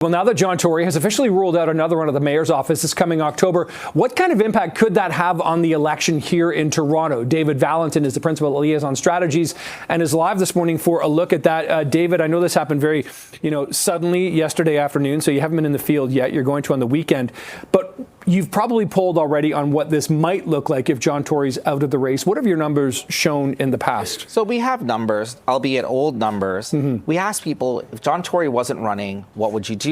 Well, now that John Tory has officially ruled out another run of the mayor's office this coming October, what kind of impact could that have on the election here in Toronto? David Valentin is the principal at Liaison Strategies and is live this morning for a look at that. David, I know this happened very, suddenly yesterday afternoon, so you haven't been in the field yet. You're going to on the weekend, but you've probably polled already on what this might look like if John Tory's out of the race. What have your numbers shown in the past? So we have numbers, albeit old numbers. We asked people, if John Tory wasn't running, what would you do?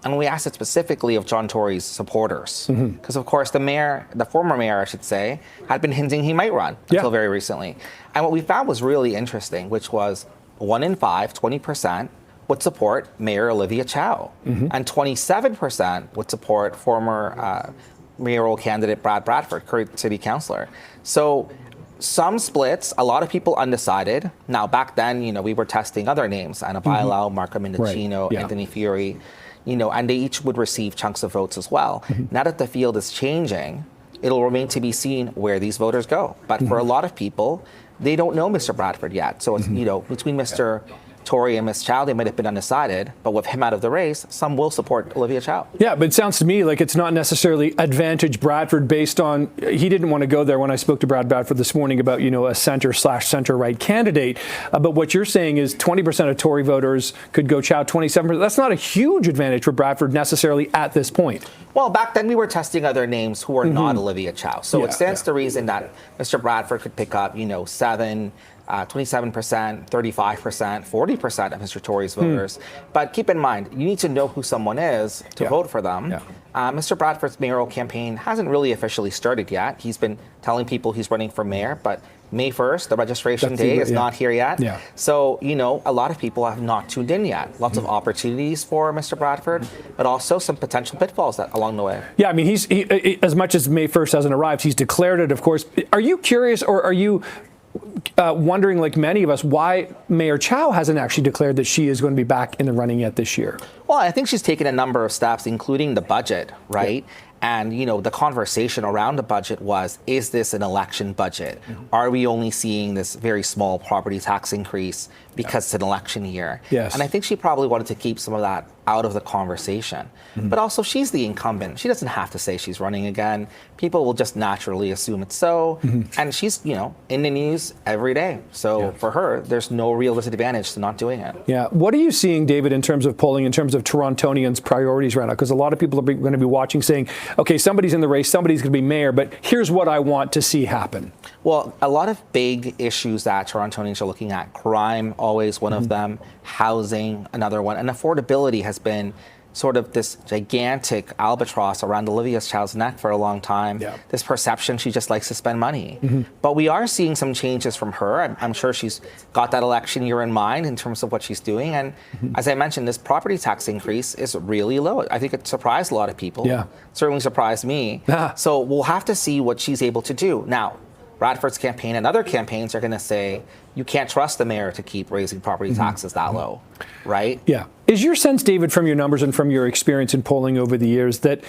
And we asked it specifically of John Tory's supporters. Because, of course, the former mayor, I should say, had been hinting he might run until very recently. And what we found was really interesting, which was 1 in 5, 20%, would support Mayor Olivia Chow. And 27% would support former mayoral candidate Brad Bradford, current city councillor. So some splits, a lot of people undecided. Now, back then, we were testing other names, Anna Bailau, Marco Mendocino, Anthony Fury, and they each would receive chunks of votes as well. Now that the field is changing, it'll remain to be seen where these voters go. But for a lot of people, they don't know Mr. Bradford yet. So, it's, between Mr. Tory and Ms. Chow, they might have been undecided, but with him out of the race, some will support Olivia Chow. Yeah, but it sounds to me like it's not necessarily advantage Bradford based on, he didn't want to go there when I spoke to Brad Bradford this morning about, a center/center-right candidate. But what you're saying is 20% of Tory voters could go Chow, 27%. That's not a huge advantage for Bradford necessarily at this point. Well, back then we were testing other names who were not Olivia Chow. So it stands to reason that Mr. Bradford could pick up, 27%, 35%, 40% of Mr. Tory's voters. But keep in mind, you need to know who someone is to vote for them. Mr. Bradford's mayoral campaign hasn't really officially started yet. He's been telling people he's running for mayor, but May 1st, the registration day is not here yet. So, a lot of people have not tuned in yet. Lots of opportunities for Mr. Bradford, but also some potential pitfalls along the way. Yeah, I mean, he's as much as May 1st hasn't arrived, he's declared it, of course. Are you curious, or are you wondering, like many of us, why Mayor Chow hasn't actually declared that she is going to be back in the running yet this year? Well, I think she's taken a number of steps, including the budget, right? And, the conversation around the budget was, is this an election budget? Are we only seeing this very small property tax increase because it's an election year? And I think she probably wanted to keep some of that out of the conversation. But also, she's the incumbent. She doesn't have to say she's running again. People will just naturally assume it's so. And she's, in the news every day. So for her, there's no real disadvantage to not doing it. Yeah. What are you seeing, David, in terms of polling, in terms of Torontonians' priorities right now? Because a lot of people are going to be watching saying, okay, somebody's in the race, somebody's going to be mayor, but here's what I want to see happen. Well, a lot of big issues that Torontonians are looking at, crime, always one of them, housing, another one, and affordability has been sort of this gigantic albatross around Olivia Chow's neck for a long time. This perception she just likes to spend money. But we are seeing some changes from her. I'm sure she's got that election year in mind in terms of what she's doing. And as I mentioned, this property tax increase is really low. I think it surprised a lot of people. Certainly surprised me. So we'll have to see what she's able to do. Now, Bradford's campaign and other campaigns are going to say, you can't trust the mayor to keep raising property taxes that low, right? Yeah. Is your sense, David, from your numbers and from your experience in polling over the years, that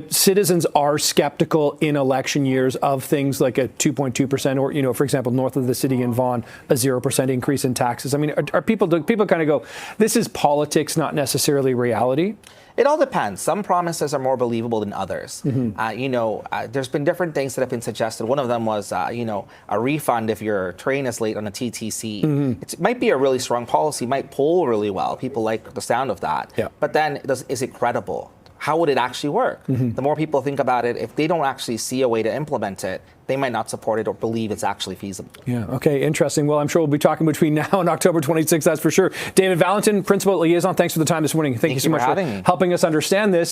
citizens are skeptical in election years of things like a 2.2% or, for example, north of the city in Vaughan, a 0% increase in taxes? I mean, do people kind of go, this is politics, not necessarily reality? It all depends. Some promises are more believable than others. There's been different things that have been suggested. One of them was, a refund if your train is late on a TTC. It might be a really strong policy, might poll really well. People like the sound of that. But then, is it credible? How would it actually work? The more people think about it, if they don't actually see a way to implement it, they might not support it or believe it's actually feasible. Yeah, okay, interesting. Well, I'm sure we'll be talking between now and October 26th, that's for sure. David Valentin, Principal at Liaison, thanks for the time this morning. Thank you so much for helping us understand this.